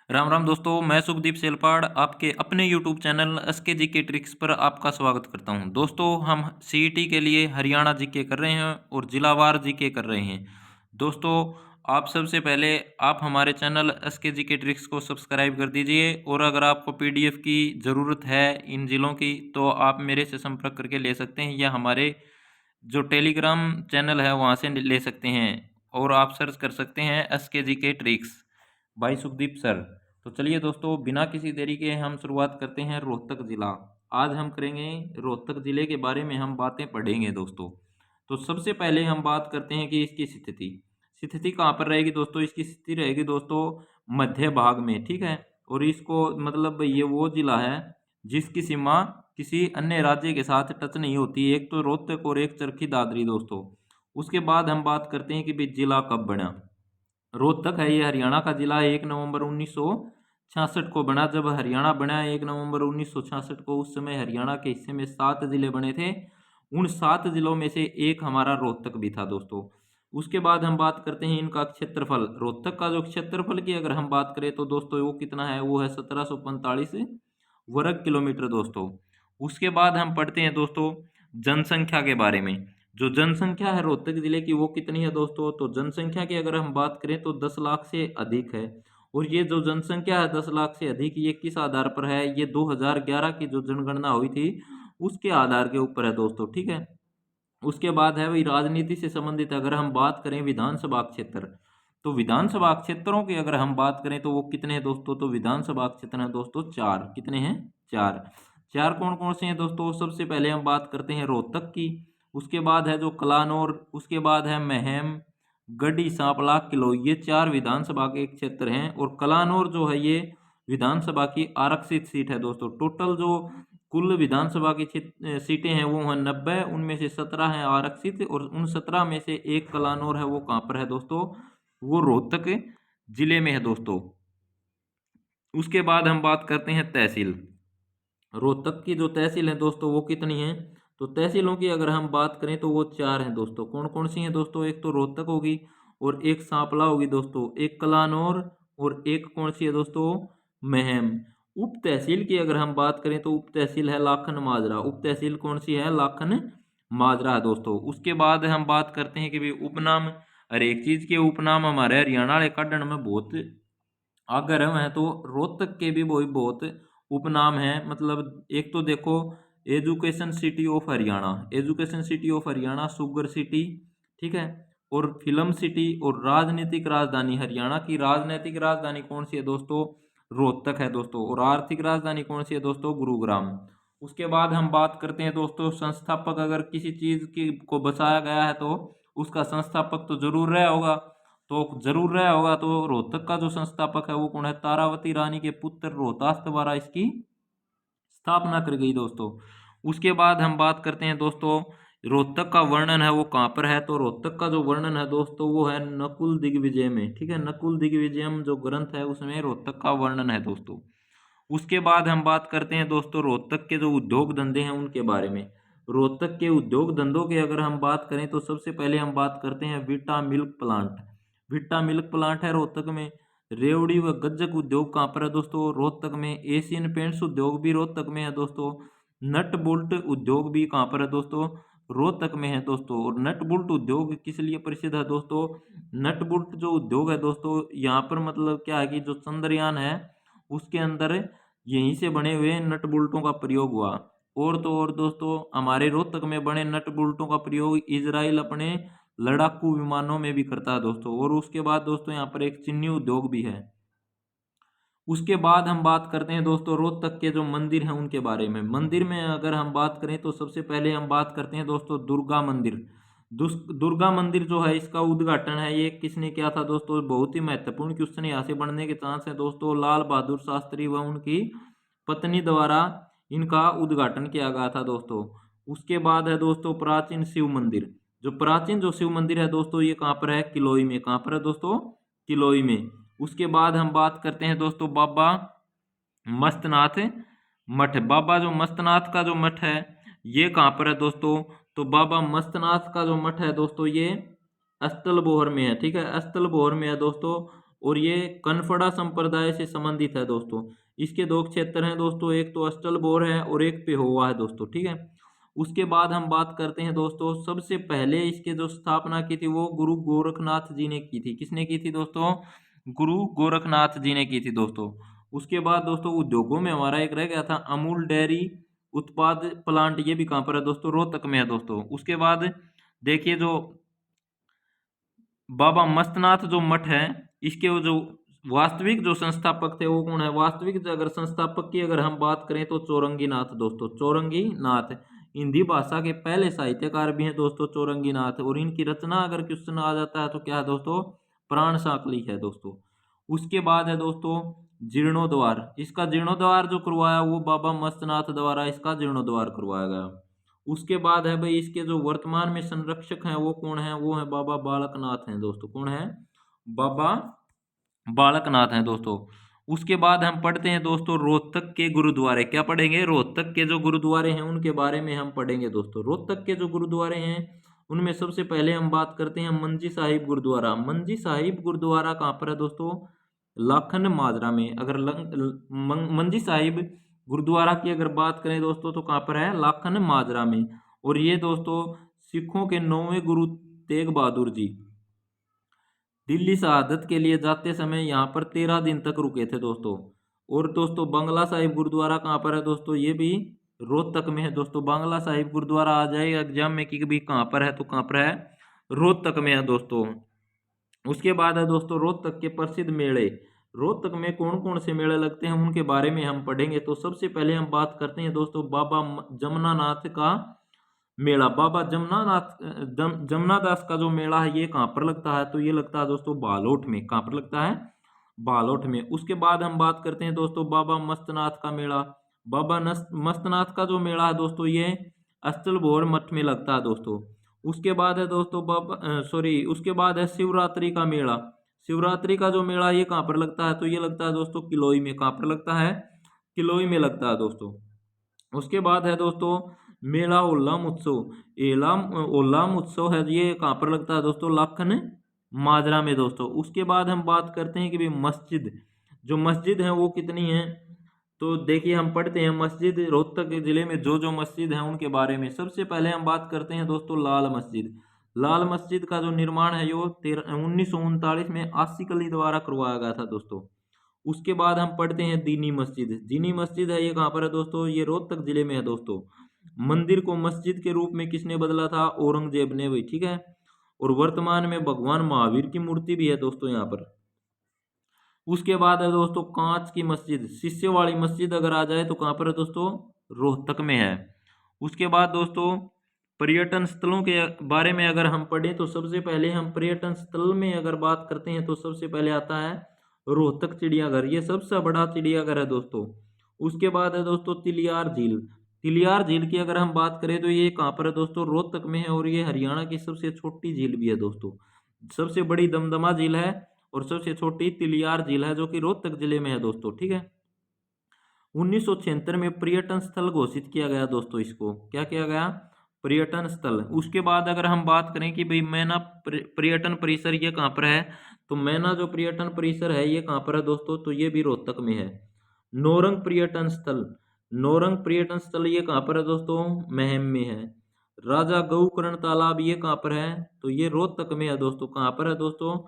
राम राम दोस्तों, मैं सुखदीप सेलपाड़ आपके अपने यूट्यूब चैनल एसके जी के ट्रिक्स पर आपका स्वागत करता हूं। दोस्तों, हम सीईटी के लिए हरियाणा जीके कर रहे हैं और जिलावार जीके कर रहे हैं। दोस्तों, आप सबसे पहले आप हमारे चैनल एसके जी के ट्रिक्स को सब्सक्राइब कर दीजिए और अगर आपको पीडीएफ की ज़रूरत है इन जिलों की तो आप मेरे से संपर्क करके ले सकते हैं या हमारे जो टेलीग्राम चैनल है वहाँ से ले सकते हैं और आप सर्च कर सकते हैं एसके जी के ट्रिक्स भाई सुखदीप सर। तो चलिए दोस्तों, बिना किसी देरी के हम शुरुआत करते हैं रोहतक ज़िला। आज हम करेंगे रोहतक ज़िले के बारे में, हम बातें पढ़ेंगे दोस्तों। तो सबसे पहले हम बात करते हैं कि इसकी स्थिति स्थिति कहाँ पर रहेगी दोस्तों। इसकी स्थिति रहेगी दोस्तों मध्य भाग में, ठीक है। और इसको मतलब ये वो ज़िला है जिसकी सीमा किसी अन्य राज्य के साथ टच नहीं होती। एक तो रोहतक और एक चरखी दादरी दोस्तों। उसके बाद हम बात करते हैं कि भाई जिला कब बना। रोहतक है ये हरियाणा का जिला 1 नवंबर 1966 को बना। जब हरियाणा बना 1 नवंबर 1966 को, उस समय हरियाणा के हिस्से में 7 जिले बने थे। उन 7 जिलों में से एक हमारा रोहतक भी था दोस्तों। उसके बाद हम बात करते हैं इनका क्षेत्रफल। रोहतक का जो क्षेत्रफल की अगर हम बात करें तो दोस्तों वो कितना है, वो है 1745 वर्ग किलोमीटर दोस्तों। उसके बाद हम पढ़ते हैं दोस्तों जनसंख्या के बारे में। जो जनसंख्या है रोहतक जिले की वो कितनी है दोस्तों, तो जनसंख्या की अगर हम बात करें तो 10 लाख से अधिक है। और ये जो जनसंख्या है 10 लाख से अधिक, ये किस आधार पर है, ये 2011 की जो जनगणना हुई थी उसके आधार के ऊपर है दोस्तों, ठीक है। उसके बाद है भाई राजनीति से संबंधित अगर हम बात करें विधानसभा क्षेत्र, तो विधानसभा क्षेत्रों की अगर हम बात करें तो वो कितने हैं दोस्तों, तो विधानसभा क्षेत्र हैं दोस्तों 4। कितने हैं, 4। 4 कौन कौन से हैं दोस्तों, सबसे पहले हम बात करते हैं रोहतक की। उसके बाद है जो कलानौर, उसके बाद है महम, गढ़ी, सांपला, किलो, ये 4 विधानसभा के क्षेत्र हैं। और कलानौर जो है ये विधानसभा की आरक्षित सीट है दोस्तों। टोटल जो कुल विधानसभा की सीटें हैं वो हैं 90, उनमें से 17 हैं आरक्षित और उन 17 में से एक कलानौर है, वो कहाँ पर है दोस्तों, वो रोहतक जिले में है दोस्तों। उसके बाद हम बात करते हैं तहसील। रोहतक की जो तहसील है दोस्तों वो कितनी है, तो तहसीलों की अगर हम बात करें तो वो 4 हैं दोस्तों। कौन कौन सी हैं दोस्तों, एक तो रोहतक होगी और एक सांपला होगी दोस्तों, एक कलानौर और एक कौन सी है दोस्तों, महम। उप तहसील की अगर हम बात करें तो उप तहसील है लाखन माजरा। उप तहसील कौन सी है, लाखन माजरा है दोस्तों। उसके बाद हम बात करते हैं कि भाई उपनाम। हर एक चीज के उपनाम हमारे हरियाणा वाले काढ़ने में बहुत आगे रहे हैं, तो रोहतक के भी वही बहुत उपनाम हैं। मतलब एक तो देखो education city of Haryana, education city of Haryana, sugar city, ठीक है। और फिल्म सिटी और राजनीतिक राजधानी। हरियाणा की राजनीतिक राजधानी कौन सी है दोस्तों, रोहतक है दोस्तों। और आर्थिक राजधानी कौन सी है दोस्तों, गुरुग्राम। उसके बाद हम बात करते हैं दोस्तों संस्थापक। अगर किसी चीज की को बसाया गया है तो उसका संस्थापक तो जरूर रहा होगा, तो जरूर रहा होगा। तो रोहतक का जो संस्थापक है वो कौन है, तारावती रानी के पुत्र रोहतास द्वारा इसकी स्थापना कर गई दोस्तों। उसके बाद हम बात करते हैं दोस्तों रोहतक का वर्णन है वो कहाँ पर है, तो रोहतक का जो वर्णन है दोस्तों वो है नकुल दिग्विजय में, ठीक है। नकुल दिग्विजयम जो ग्रंथ है उसमें रोहतक का वर्णन है दोस्तों। उसके बाद हम बात करते हैं दोस्तों रोहतक के जो उद्योग धंधे हैं उनके बारे में। रोहतक के उद्योग धंधों की अगर हम बात करें तो सबसे पहले हम बात करते हैं विटा मिल्क प्लांट। विटा मिल्क प्लांट है रोहतक में। रेवड़ी व गज्जक उद्योग कहाँ पर है दोस्तों, रोहतक में। एशियन पेंट्स उद्योग भी रोहतक में है दोस्तों। नट बोल्ट उद्योग भी कहाँ पर है दोस्तों, रोहतक में है दोस्तों। और नट बोल्ट उद्योग किस लिए प्रसिद्ध है दोस्तों, नट बोल्ट जो उद्योग है दोस्तों यहाँ पर मतलब क्या है कि जो चंद्रयान है उसके अंदर यहीं से बने हुए नट बोल्टों का प्रयोग हुआ। और तो और दोस्तों हमारे रोहतक में बने नट बोल्टों का प्रयोग इजराइल अपने लड़ाकू विमानों में भी करता है दोस्तों। और उसके बाद दोस्तों यहाँ पर एक चीनी उद्योग भी है। उसके बाद हम बात करते हैं दोस्तों रोहतक के जो मंदिर हैं उनके बारे में। मंदिर में अगर हम बात करें तो सबसे पहले हम बात करते हैं दोस्तों दुर्गा मंदिर। दुर्गा मंदिर जो है इसका उद्घाटन है ये किसने किया था दोस्तों, बहुत ही महत्वपूर्ण क्वेश्चन यहाँ से बनने के चांस है दोस्तों। लाल बहादुर शास्त्री व उनकी पत्नी द्वारा इनका उद्घाटन किया गया था दोस्तों। उसके बाद है दोस्तों प्राचीन शिव मंदिर। जो प्राचीन जो शिव मंदिर है दोस्तों ये कहाँ पर है, किलोई में। कहाँ पर है दोस्तों, किलोई में। उसके बाद हम बात करते हैं दोस्तों बाबा मस्तनाथ मठ। बाबा जो मस्तनाथ का जो मठ है ये कहाँ पर है दोस्तों, तो बाबा मस्तनाथ का जो मठ है दोस्तों ये अस्तलबोहर में है, ठीक है। अस्तलबोहर में है दोस्तों। और ये कनफड़ा संप्रदाय से संबंधित है दोस्तों। इसके दो क्षेत्र हैं दोस्तों, एक तो अष्टलबोर है और एक पेहोवा है दोस्तों, ठीक है। उसके बाद हम बात करते हैं दोस्तों, सबसे पहले इसके जो स्थापना की थी वो गुरु गोरखनाथ जी ने की थी। किसने की थी दोस्तों? गुरु गोरखनाथ जी ने की थी दोस्तों। उसके बाद दोस्तों उद्योगों में हमारा एक रह गया था अमूल डेयरी उत्पाद प्लांट, ये भी कहाँ पर है दोस्तों? रोहतक में है दोस्तों। उसके बाद देखिए जो बाबा मस्तनाथ जो मठ है, इसके वो जो वास्तविक जो संस्थापक थे वो कौन है? वास्तविक अगर संस्थापक की अगर हम बात करें तो चौरंगी नाथ दोस्तों, चौरंगी नाथ हिंदी भाषा के पहले साहित्यकार भी हैं दोस्तों चौरंगी नाथ। और इनकी रचना अगर क्वेश्चन आ जाता है तो क्या है दोस्तों? प्राण साकली है दोस्तों। उसके बाद है दोस्तों जीर्णोद्वार, इसका जीर्णोद्वार जो करवाया वो बाबा मस्तनाथ द्वारा इसका जीर्णोद्वार करवाया गया। उसके बाद है भाई इसके जो वर्तमान में संरक्षक हैं वो कौन है? वो है बाबा बालकनाथ हैं दोस्तों। कौन है? बाबा बालकनाथ हैं दोस्तों। उसके बाद हम पढ़ते हैं दोस्तों रोहतक के गुरुद्वारे। क्या पढ़ेंगे? रोहतक के जो गुरुद्वारे हैं उनके बारे में हम पढ़ेंगे दोस्तों। रोहतक के जो गुरुद्वारे हैं उनमें सबसे पहले हम बात करते हैं मंजी साहिब गुरुद्वारा। मंजी साहिब गुरुद्वारा कहाँ पर है दोस्तों? लाखन माजरा में। अगर मंजी साहिब गुरुद्वारा की अगर बात करें दोस्तों तो कहाँ पर है? लाखन माजरा में। और ये दोस्तों सिखों के 9वें गुरु तेग बहादुर जी दिल्ली शहादत के लिए जाते समय यहाँ पर 13 दिन तक रुके थे दोस्तों। और दोस्तों बंगला साहिब गुरुद्वारा कहाँ पर है दोस्तों? ये भी रोहतक में है दोस्तों। बांग्ला साहिब गुरुद्वारा आ जाएगा एग्जाम में कि भी कहाँ पर है, तो कहाँ पर है? रोहतक में है दोस्तों। उसके बाद है दोस्तों रोहतक के प्रसिद्ध मेले। रोहतक में कौन कौन से मेले लगते हैं उनके बारे में हम पढ़ेंगे। तो सबसे पहले हम बात करते हैं दोस्तों बाबा जमुनानाथ का मेला। बाबा जमुनादास का जो मेला है ये कहाँ पर लगता है? तो ये लगता है दोस्तों बालोट में। कहाँ पर लगता है? बालोट में। उसके बाद हम बात करते हैं दोस्तों बाबा मस्तनाथ का मेला। बाबा मस्तनाथ का जो मेला है दोस्तों ये अष्टलभोर मठ में लगता है दोस्तों। उसके बाद है दोस्तों उसके बाद है शिवरात्रि का मेला। शिवरात्रि का जो मेला ये कहाँ पर लगता है? तो ये लगता है दोस्तों किलोई में। कहाँ पर लगता है? किलोई में लगता है दोस्तों। उसके बाद है दोस्तों मेला उल्लाम उत्सव। उल्लाम उत्सव है ये कहाँ पर लगता है दोस्तों? लाखन माजरा में दोस्तों। उसके बाद हम बात करते हैं कि भाई मस्जिद, जो मस्जिद है वो कितनी है? तो देखिए हम पढ़ते हैं मस्जिद रोहतक जिले में जो जो मस्जिद हैं उनके बारे में। सबसे पहले हम बात करते हैं दोस्तों लाल मस्जिद। लाल मस्जिद का जो निर्माण है यो 1939 में आसिफ अली द्वारा करवाया गया था दोस्तों। उसके बाद हम पढ़ते हैं दीनी मस्जिद। दीनी मस्जिद है ये कहाँ पर है दोस्तों? ये रोहतक जिले में है दोस्तों। मंदिर को मस्जिद के रूप में किसने बदला था? औरंगजेब ने भाई, ठीक है। और वर्तमान में भगवान महावीर की मूर्ति भी है दोस्तों यहाँ पर। उसके बाद है दोस्तों कांच की मस्जिद, शीशे वाली मस्जिद अगर आ जाए तो कहाँ पर है दोस्तों? रोहतक में है। उसके बाद दोस्तों पर्यटन स्थलों के बारे में अगर हम पढ़ें तो सबसे पहले हम पर्यटन स्थल में अगर बात करते हैं तो सबसे पहले आता है रोहतक चिड़ियाघर। ये सबसे बड़ा चिड़ियाघर है दोस्तों। उसके बाद है दोस्तों तिलियार झील। तिलियार झील की अगर हम बात करें तो ये कहाँ पर है दोस्तों? रोहतक में है। और ये हरियाणा की सबसे छोटी झील भी है दोस्तों। सबसे बड़ी दमदमा झील है और सबसे छोटी तिलियार झील है जो कि रोहतक जिले में है दोस्तों, ठीक है। 1976 में पर्यटन स्थल घोषित किया गया दोस्तों। इसको क्या किया गया? पर्यटन स्थल। उसके बाद अगर हम बात करें कि भाई मैना पर्यटन परिसर ये कहाँ पर है, तो मैना जो पर्यटन परिसर है ये कहाँ पर है दोस्तों? तो ये भी रोहतक में है। नौरंग पर्यटन स्थल, नौरंग पर्यटन स्थल ये कहाँ पर है दोस्तों? महम में है। राजा गौकर्ण तालाब ये कहाँ पर है? तो ये रोहतक में है दोस्तों। कहाँ पर है दोस्तों?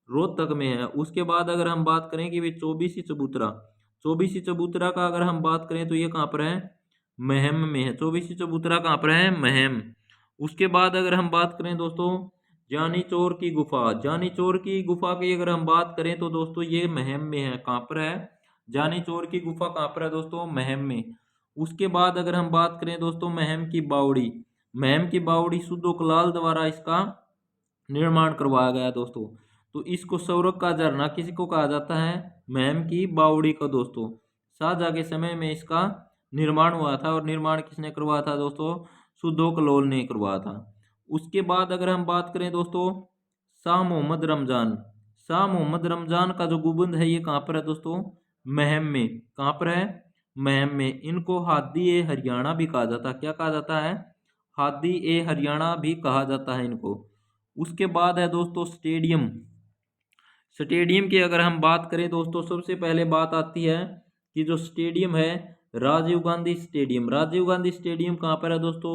रोहतक में है। उसके बाद अगर हम बात करें कि भाई चौबीसी चबूतरा, चौबीसी चबूतरा का अगर हम बात करें तो ये कहाँ पर है? महम में है। चौबीसी चबूतरा कहाँ पर है? महम। उसके बाद अगर हम बात करें दोस्तों जानी चोर की गुफा, जानी चोर की गुफा की अगर हम बात करें तो दोस्तों ये महम में है। कहाँ पर है? जानी चोर की गुफा कहाँ पर है दोस्तों? महम में। उसके बाद अगर हम बात करें दोस्तों महम की बावड़ी, महम की बावड़ी सुदोकलाल द्वारा इसका निर्माण करवाया गया दोस्तों। तो इसको सौरभ का झरना किसी को कहा जाता है? महम की बावड़ी को दोस्तों। शाहजहाँ के समय में इसका निर्माण हुआ था और निर्माण किसने करवाया था दोस्तों? सुदोकलोल ने करवाया था। उसके बाद अगर हम बात करें दोस्तों शाह मोहम्मद रमजान, शाह मोहम्मद रमजान का जो गुंबद है ये कहाँ पर है दोस्तों? महम में। कहाँ पर है? महम में। इनको हादी ए हरियाणा भी कहा जाता है। क्या कहा जाता है? हादी ए हरियाणा भी कहा जाता है इनको। उसके बाद है दोस्तों स्टेडियम। स्टेडियम की अगर हम बात करें दोस्तों, सबसे पहले बात आती है कि जो स्टेडियम है राजीव गांधी स्टेडियम। राजीव गांधी स्टेडियम कहाँ पर है दोस्तों?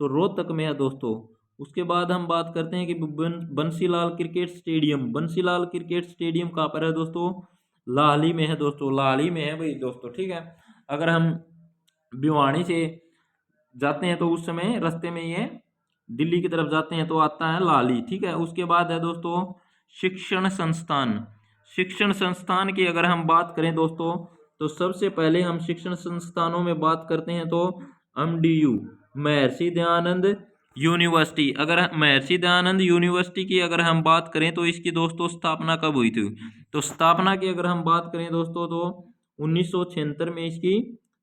तो रोहतक में है दोस्तों। उसके बाद हम बात करते हैं कि Bansilal cricket stadium. Bansilal cricket stadium कहाँ पर है दोस्तों? लाहली में है दोस्तों, लाहली में है भाई दोस्तों, ठीक है। अगर हम भिवानी से जाते हैं तो उस समय रास्ते में ये दिल्ली की तरफ जाते हैं तो आता है लाली, ठीक है। उसके बाद है दोस्तों शिक्षण संस्थान। शिक्षण संस्थान की अगर हम बात करें दोस्तों, तो सबसे पहले हम शिक्षण संस्थानों में बात करते हैं तो MDU, महर्षि दयानंद यूनिवर्सिटी। अगर महर्षि दयानंद यूनिवर्सिटी की अगर हम बात करें तो इसकी दोस्तों स्थापना कब हुई थी? तो स्थापना की अगर हम बात करें दोस्तों तो 1976 में इसकी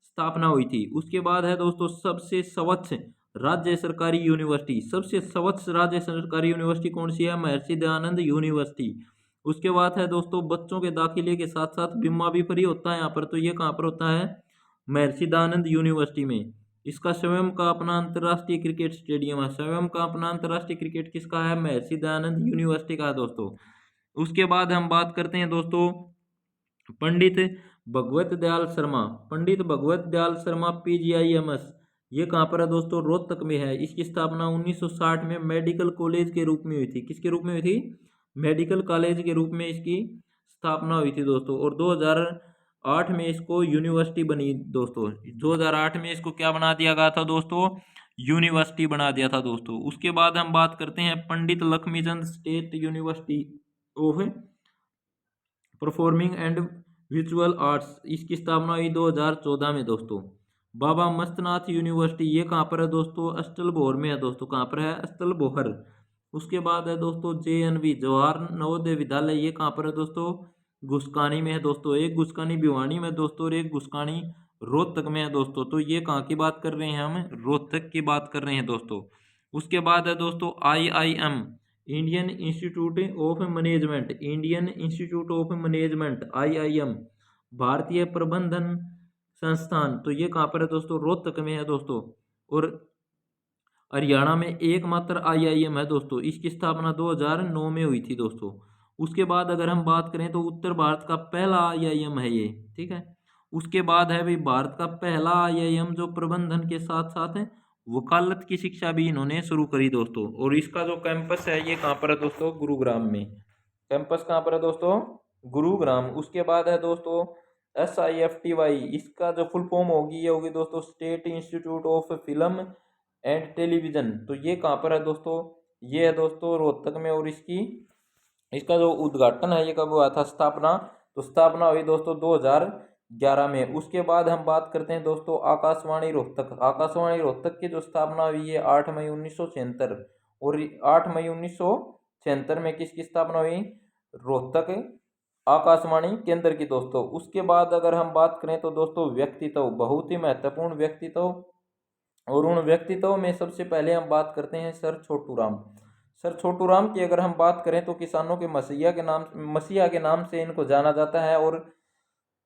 स्थापना हुई थी। उसके बाद है दोस्तों सबसे स्वच्छ राज्य सरकारी यूनिवर्सिटी। सबसे स्वच्छ राज्य सरकारी यूनिवर्सिटी कौन सी है? महर्षि दयानंद यूनिवर्सिटी। उसके बाद है दोस्तों बच्चों के दाखिले के साथ साथ बीमा भी फ्री होता है यहाँ पर, तो ये कहाँ पर होता है? महर्षि दयानंद यूनिवर्सिटी में। इसका स्वयं का अपना अंतर्राष्ट्रीय क्रिकेट स्टेडियम है। स्वयं का अपना अंतर्राष्ट्रीय क्रिकेट किसका है? महर्षि दयानंद यूनिवर्सिटी का है दोस्तों। उसके बाद हम बात करते हैं दोस्तों पंडित भगवत दयाल शर्मा। पंडित भगवत दयाल शर्मा PGIMS, ये कहाँ पर है दोस्तों? रोहतक में है। इसकी स्थापना 1960 में मेडिकल कॉलेज के रूप में हुई थी। किसके रूप में हुई थी? मेडिकल कॉलेज के रूप में इसकी स्थापना हुई थी दोस्तों। और 2008 में इसको यूनिवर्सिटी बनी दोस्तों। 2008 में इसको क्या बना दिया गया था दोस्तों? यूनिवर्सिटी बना दिया था दोस्तों। उसके बाद हम बात करते हैं Pandit Lakshmichand State University of Performing and Visual Arts. इसकी स्थापना हुई 2014 में दोस्तों। बाबा मस्तनाथ यूनिवर्सिटी, ये कहाँ पर है दोस्तों? अस्तलबोहर में है दोस्तों। कहाँ पर है? अस्तलबोहर। उसके बाद है दोस्तों JNV जवाहर नवोदय विद्यालय, ये कहाँ पर है दोस्तों? गुस्कानी में है दोस्तों। एक गुस्कानी भिवानी में दोस्तों और एक गुस्कानी रोहतक में है दोस्तों। तो ये कहाँ की बात कर रहे हैं? हम रोहतक की बात कर रहे हैं दोस्तों। उसके बाद है दोस्तों IIM, Indian institute of management. Indian institute of management IIM, भारतीय प्रबंधन संस्थान। तो ये कहाँ पर है दोस्तों? रोहतक में है दोस्तों। और हरियाणा में एकमात्र IIM है दोस्तों। इसकी स्थापना 2009 में हुई थी दोस्तों। उसके बाद अगर हम बात करें तो उत्तर भारत का पहला IIM है ये, ठीक है। उसके बाद है भाई भारत का पहला IIM जो प्रबंधन के साथ साथ वकालत की शिक्षा भी इन्होंने शुरू करी दोस्तों। और इसका जो कैंपस है ये कहाँ पर है दोस्तों? गुरुग्राम में। कैंपस कहाँ पर है दोस्तों? गुरुग्राम। उसके बाद है दोस्तों SIFTY, इसका जो फुल फॉर्म होगी ये होगी दोस्तों state institute of film and television. तो ये कहाँ पर है दोस्तों? ये है दोस्तों रोहतक में। और इसका जो उद्घाटन है ये कब हुआ था? स्थापना, तो स्थापना हुई दोस्तों 2011 में। उसके बाद हम बात करते हैं दोस्तों आकाशवाणी रोहतक। आकाशवाणी रोहतक की जो स्थापना हुई है 8 मई 1976। और 8 मई 1976 में किसकी स्थापना हुई? रोहतक आकाशवाणी केंद्र की दोस्तों। उसके बाद अगर हम बात करें तो दोस्तों व्यक्तित्व, बहुत ही महत्वपूर्ण व्यक्तित्व, और उन व्यक्तित्व में सबसे पहले हम बात करते हैं सर छोटू राम। सर छोटू राम की अगर हम बात करें तो किसानों के मसीहा के नाम से इनको जाना जाता है। और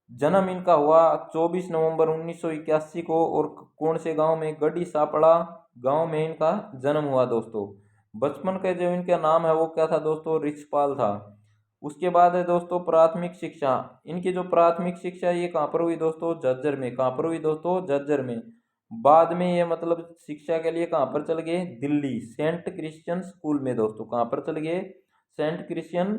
जन्म इनका हुआ 24 नवंबर 1981 को। और कौन से गांव में? गढ़ी सापड़ा गांव में इनका जन्म हुआ दोस्तों। बचपन का जो इनका नाम है वो क्या था दोस्तों? रिछपाल था। उसके बाद है दोस्तों प्राथमिक शिक्षा। इनकी जो प्राथमिक शिक्षा ये कहाँ पर हुई दोस्तों? झज्जर में। कहाँ पर हुई दोस्तों? झज्जर में। बाद में ये मतलब शिक्षा के लिए कहाँ पर चले गए? दिल्ली, सेंट क्रिश्चियन स्कूल में दोस्तों। कहाँ पर चले गए? सेंट क्रिश्चियन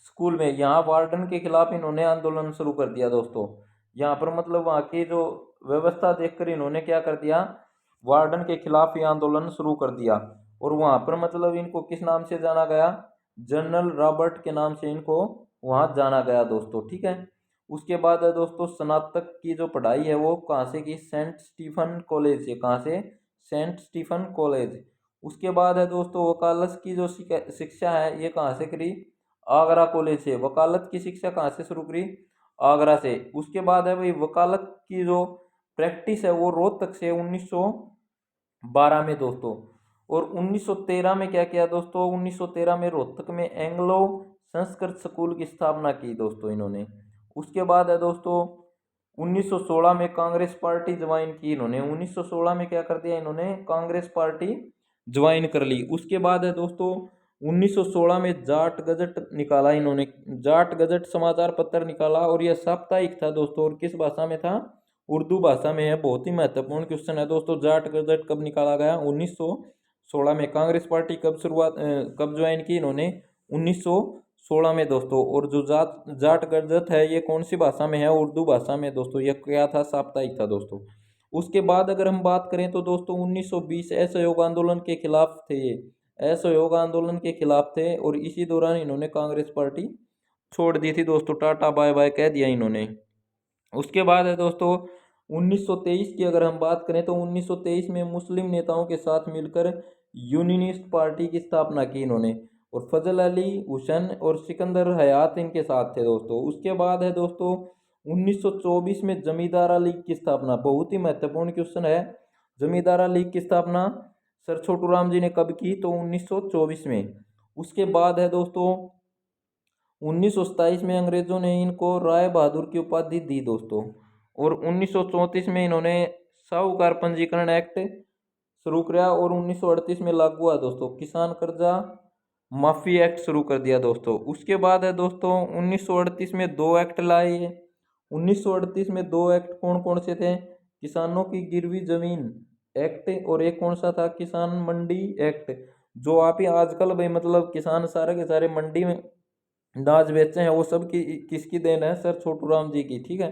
स्कूल में। यहाँ वार्डन के खिलाफ इन्होंने आंदोलन शुरू कर दिया दोस्तों। यहाँ पर मतलब वहाँ की जो व्यवस्था देखकर इन्होंने क्या कर दिया? वार्डन के खिलाफ ही आंदोलन शुरू कर दिया। और वहाँ पर मतलब इनको किस नाम से जाना गया? जनरल रॉबर्ट के नाम से इनको वहाँ जाना गया दोस्तों, ठीक है। उसके बाद है दोस्तों स्नातक की जो पढ़ाई है वो कहाँ से की? सेंट स्टीफन कॉलेज से। कहाँ से? Saint Stephen college. उसके बाद है दोस्तों वकालत की जो शिक्षा है ये कहाँ से करी? आगरा कॉलेज से। वकालत की शिक्षा कहाँ से शुरू करी? आगरा से। उसके बाद है भाई वकालत की जो प्रैक्टिस है वो रोहतक से 1912 में दोस्तों। और 1913 में क्या किया दोस्तों? 1913 में रोहतक में एंग्लो संस्कृत स्कूल की स्थापना की दोस्तों इन्होंने। उसके बाद है दोस्तों 1916 में कांग्रेस पार्टी ज्वाइन की इन्होंने। 1916 में क्या कर दिया इन्होंने? कांग्रेस पार्टी ज्वाइन कर ली। उसके बाद है दोस्तों 1916 में जाट गजट निकाला इन्होंने, जाट गजट समाचार पत्र निकाला, और यह साप्ताहिक था दोस्तों। और किस भाषा में था? उर्दू भाषा में है। बहुत ही महत्वपूर्ण क्वेश्चन है दोस्तों। जाट गजट कब निकाला गया? 1916 में। कांग्रेस पार्टी कब ज्वाइन की इन्होंने? 1916 में दोस्तों। और जो जाट गजट है ये कौन सी भाषा में है? उर्दू भाषा में दोस्तों। यह क्या था? साप्ताहिक था दोस्तों। उसके बाद अगर हम बात करें तो दोस्तों 1920 असहयोग आंदोलन के खिलाफ थे ये, असहयोग आंदोलन के खिलाफ थे, और इसी दौरान इन्होंने कांग्रेस पार्टी छोड़ दी थी दोस्तों। टाटा बाय बाय कह दिया इन्होंने। उसके बाद है दोस्तों 1923 की अगर हम बात करें तो 1923 में मुस्लिम नेताओं के साथ मिलकर यूनियनिस्ट पार्टी की स्थापना की इन्होंने, और फजल अली हुसैन और सिकंदर हयात इनके साथ थे दोस्तों। उसके बाद है दोस्तों 1924 में जमींदारा लीग की स्थापना। बहुत ही महत्वपूर्ण क्वेश्चन है। जमींदारा लीग की स्थापना सर छोटू राम जी ने कब की? तो 1924 में। उसके बाद है दोस्तों 1927 में अंग्रेजों ने इनको राय बहादुर की उपाधि दी दोस्तों। और 1934 में इन्होंने साहूकार पंजीकरण एक्ट शुरू किया, और 1938 में लागू हुआ दोस्तों किसान कर्जा माफी एक्ट शुरू कर दिया दोस्तों। उसके बाद है दोस्तों 1938 में दो एक्ट लाए। 1938 में दो एक्ट कौन कौन से थे? किसानों की गिरवी जमीन एक्ट, और एक कौन सा था? किसान मंडी एक्ट। जो आप ही आजकल भाई मतलब किसान सारे के सारे मंडी में अनाज बेचते हैं, वो सब किसकी देन है? सर छोटू राम जी की। ठीक है।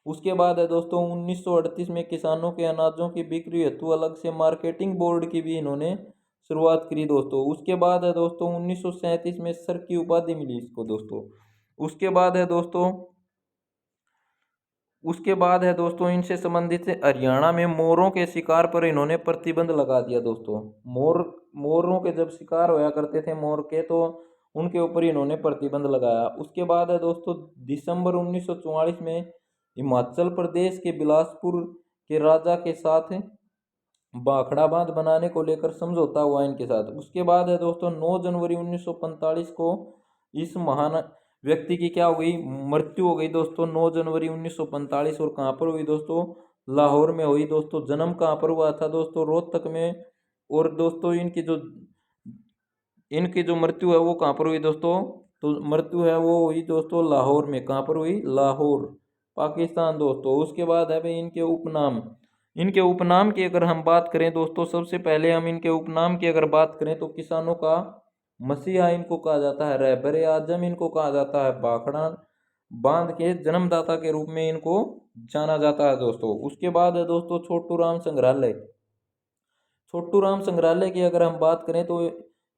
उसके बाद है दोस्तों 1938 में किसानों के अनाजों की बिक्री हेतु अलग से मार्केटिंग बोर्ड की भी इन्होंने शुरुआत करी दोस्तों। उसके बाद है दोस्तों 1937 में सर की उपाधि मिली इसको दोस्तों। उसके बाद है दोस्तों इनसे संबंधित हरियाणा में मोरों के शिकार पर इन्होंने प्रतिबंध लगा दिया दोस्तों। मोरों के जब शिकार होया करते थे मोर के, तो उनके ऊपर इन्होंने प्रतिबंध लगाया। उसके बाद है दोस्तों दिसंबर 1944 में हिमाचल प्रदेश के बिलासपुर के राजा के साथ भाखड़ा बांध बनाने को लेकर समझौता हुआ इनके साथ। उसके बाद है दोस्तों 9 जनवरी 1945 को इस महान व्यक्ति की क्या हो गई? मृत्यु हो गई दोस्तों। 9 जनवरी 1945। और कहाँ पर हुई दोस्तों? लाहौर में हुई दोस्तों। जन्म कहाँ पर हुआ था दोस्तों? रोहतक में। और दोस्तों इनकी जो मृत्यु है वो कहाँ पर हुई दोस्तों? तो मृत्यु है वो हुई दोस्तों लाहौर में। कहाँ पर हुई? लाहौर, पाकिस्तान दोस्तों। उसके बाद है भाई इनके उपनाम की अगर हम बात करें दोस्तों, सबसे पहले हम इनके उपनाम की अगर बात करें तो किसानों का मसीहा इनको कहा जाता है, रहबर आजम इनको कहा जाता है, भाखड़ा बांध के जन्मदाता के रूप में इनको जाना जाता है दोस्तों। उसके बाद है दोस्तों छोटू राम संग्रहालय। छोटू राम संग्रहालय की अगर हम बात करें तो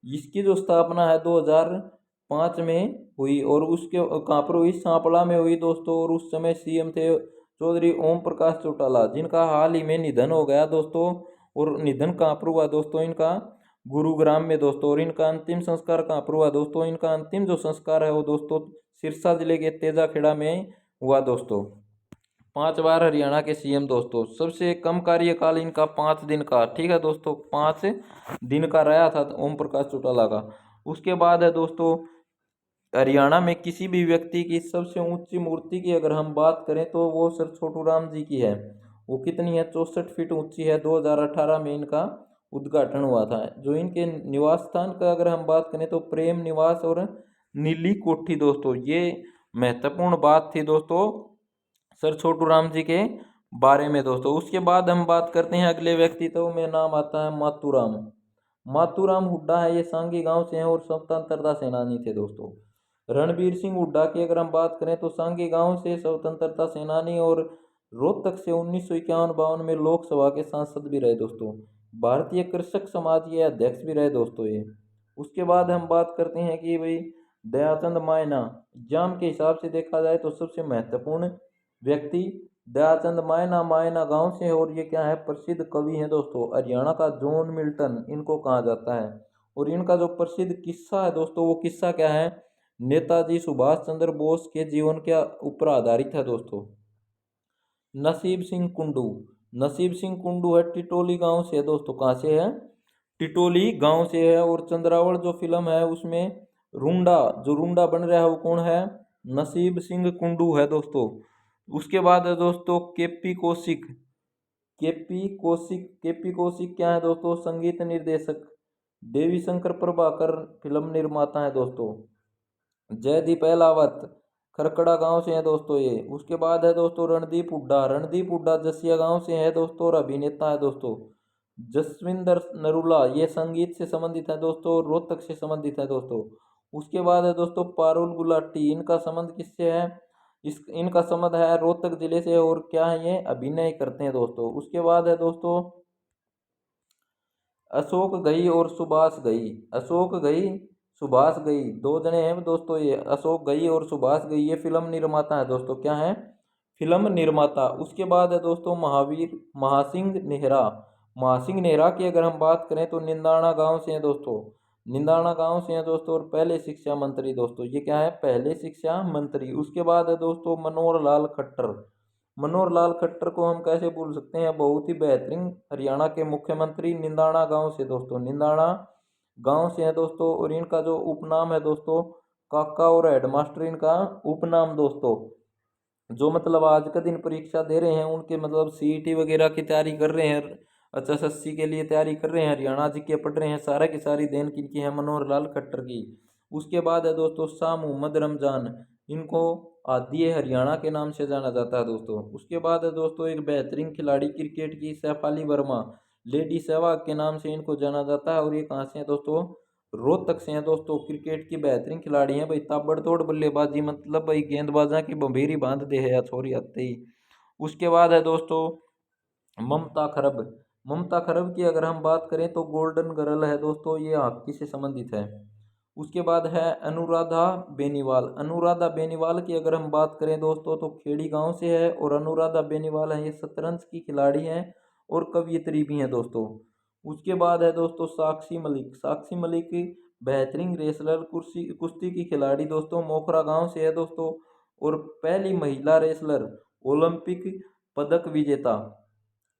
इसकी जो स्थापना है 2005 में हुई, और उसके कहाँ पर हुई? सांपला में हुई दोस्तों। और उस समय सीएम थे चौधरी ओम प्रकाश चौटाला, जिनका हाल ही में निधन हो गया दोस्तों। और निधन कहाँ पर हुआ दोस्तों? इनका गुरुग्राम में दोस्तों। और इनका अंतिम संस्कार कहाँ पर हुआ दोस्तों? इनका अंतिम जो संस्कार है वो दोस्तों सिरसा जिले के तेजाखेड़ा में हुआ दोस्तों। 5 बार हरियाणा के सीएम दोस्तों। सबसे कम कार्यकाल इनका 5 दिन का। ठीक है दोस्तों, 5 दिन का रहा था ओम प्रकाश चौटाला का। उसके बाद है दोस्तों हरियाणा में किसी भी व्यक्ति की सबसे ऊंची मूर्ति की अगर हम बात करें तो वो सर छोटू राम जी की है। वो कितनी है? 64 फीट ऊंची है। 2018 में इनका उद्घाटन हुआ था। जो इनके निवास स्थान का अगर हम बात करें तो प्रेम निवास और नीली कोठी दोस्तों। ये महत्वपूर्ण बात थी दोस्तों सर छोटू राम जी के बारे में दोस्तों। उसके बाद हम बात करते हैं अगले व्यक्तित्व में, नाम आता है मातूराम। मातूराम हुड्डा है, ये सांगी गांव से हैं और स्वतंत्रता सेनानी थे दोस्तों। रणबीर सिंह हुड्डा की अगर हम बात करें तो सांगी गांव से स्वतंत्रता सेनानी, और रोहतक से 1951-52 में लोकसभा के सांसद भी रहे दोस्तों। भारतीय कृषक समाज के अध्यक्ष भी रहे दोस्तों ये। उसके बाद हम बात करते हैं कि भाई दयाचंद मायना, एग्जाम के हिसाब से देखा जाए तो सबसे महत्वपूर्ण व्यक्ति दयाचंद मायना गांव से, और ये क्या है? प्रसिद्ध कवि हैं दोस्तों। हरियाणा का जॉन मिल्टन इनको कहा जाता है। और इनका जो प्रसिद्ध किस्सा है दोस्तों, वो किस्सा क्या है? नेताजी सुभाष चंद्र बोस के जीवन के ऊपर आधारित है दोस्तों। नसीब सिंह कुंडू है, टिटोली गांव से है दोस्तों। कहाँ से है? टिटोली गांव से है। और चंद्रावल जो फिल्म है उसमें रूंडा बन रहा है वो कौन है? नसीब सिंह कुंडू है दोस्तों। उसके बाद है दोस्तों केपी कौशिक क्या है दोस्तों? संगीत निर्देशक। देवी शंकर प्रभाकर फिल्म निर्माता है दोस्तों। जयदीप अहलावत खरकड़ा गांव से है दोस्तों ये। उसके बाद है दोस्तों रणदीप हुड्डा जसिया गांव से है दोस्तों और अभिनेता है दोस्तों। जसविंदर नरूला ये संगीत से संबंधित है दोस्तों और रोहतक से संबंधित है दोस्तों। उसके बाद है दोस्तों पारुल गुलाटी, इनका संबंध किससे है? इनका संबंध है रोहतक जिले से और क्या है ये अभिनय करते हैं दोस्तों। उसके बाद है दोस्तों अशोक घई और सुभाष घई। अशोक घई सुभाष घई दो जने हैं दोस्तों ये, अशोक घई और सुभाष घई ये फिल्म निर्माता है दोस्तों। क्या है? फिल्म निर्माता। उसके बाद है दोस्तों महासिंह नेहरा। महासिंह नेहरा की अगर हम बात करें तो निंदाना गांव से हैं दोस्तों। निंदाना गांव से हैं दोस्तों और पहले शिक्षा मंत्री दोस्तों। ये क्या है? पहले शिक्षा मंत्री। उसके बाद है दोस्तों मनोहर लाल खट्टर। मनोहर लाल खट्टर को हम कैसे भूल सकते हैं? बहुत ही बेहतरीन हरियाणा के मुख्यमंत्री निंदाना गांव से दोस्तों। निंदाना गांव से है दोस्तों और इनका जो उपनाम है दोस्तों काका और हेडमास्टर इनका उपनाम दोस्तों। जो मतलब आज का दिन परीक्षा दे रहे हैं उनके मतलब सीईटी वगैरह की तैयारी कर रहे हैं, एचएसएससी के लिए तैयारी कर रहे हैं, हरियाणा जी के पढ़ रहे हैं, सारा की सारी देन किनकी है? मनोहर लाल खट्टर की। उसके बाद है दोस्तों शाह मोहम्मद रमजान, इनको आदिय हरियाणा के नाम से जाना जाता है दोस्तों। उसके बाद है दोस्तों एक बेहतरीन खिलाड़ी क्रिकेट की सैफाली वर्मा, लेडी सहवाग के नाम से इनको जाना जाता है और ये कहाँ से हैं दोस्तों? रोहतक से हैं दोस्तों। क्रिकेट की बेहतरीन खिलाड़ी हैं भाई, ताबड़तोड़ बल्लेबाजी, मतलब भाई गेंदबाजा की बंभीरी बांध दे है या छोरी आते ही। उसके बाद है दोस्तों ममता खरब। ममता खरब की अगर हम बात करें तो गोल्डन गर्ल है दोस्तों, ये हॉकी से संबंधित है। उसके बाद है अनुराधा बेनीवाल। अनुराधा बेनीवाल की अगर हम बात करें दोस्तों तो खेड़ी गांव से है और अनुराधा बेनीवाल है ये शतरंज की खिलाड़ी हैं और कवयित्री भी हैं दोस्तों। उसके बाद है दोस्तों साक्षी मलिक। साक्षी मलिक बेहतरीन रेसलर कुश्ती की खिलाड़ी दोस्तों, मोखरा गांव से है दोस्तों और पहली महिला रेसलर, ओलंपिक पदक विजेता,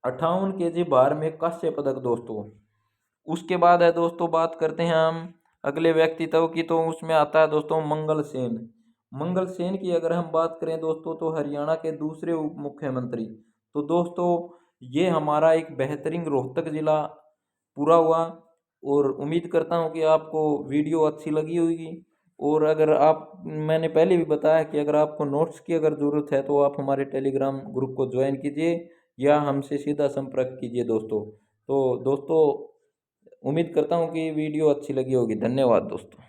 58 kg भार में कांस्य पदक दोस्तों। उसके बाद है दोस्तों बात करते हैं हम अगले व्यक्तित्व की, तो उसमें आता है दोस्तों मंगल सेन। मंगल सेन की अगर हम बात करें दोस्तों तो हरियाणा के दूसरे उप मुख्यमंत्री। तो दोस्तों ये हमारा एक बेहतरीन रोहतक जिला पूरा हुआ और उम्मीद करता हूँ कि आपको वीडियो अच्छी लगी होगी। और अगर आप, मैंने पहले भी बताया कि अगर आपको नोट्स की अगर ज़रूरत है तो आप हमारे टेलीग्राम ग्रुप को ज्वाइन कीजिए या हमसे सीधा संपर्क कीजिए दोस्तों। तो दोस्तों उम्मीद करता हूँ कि वीडियो अच्छी लगी होगी। धन्यवाद दोस्तों।